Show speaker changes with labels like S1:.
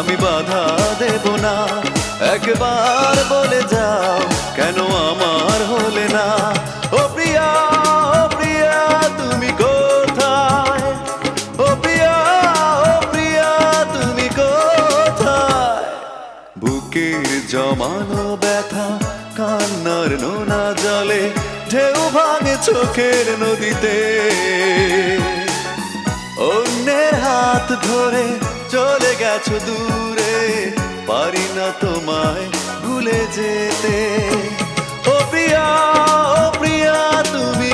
S1: আমি বাধা দেব না। একবার বলে যাও কেন আমার হলে না। ও প্রিয়া, ও প্রিয়া তুমি কোথায়? ও প্রিয়া, ও প্রিয়া তুমি কোথায়? বুকের জমানো ব্যথা কান্নার নোনা জলে ঢেউ ভাঙে চোখের নদীতে। অন্যের হাত ধরে চলে গেছো দূরে, পারি না তোমায় ভুলে যেতে। ও প্রিয়া, ও প্রিয়া তুমি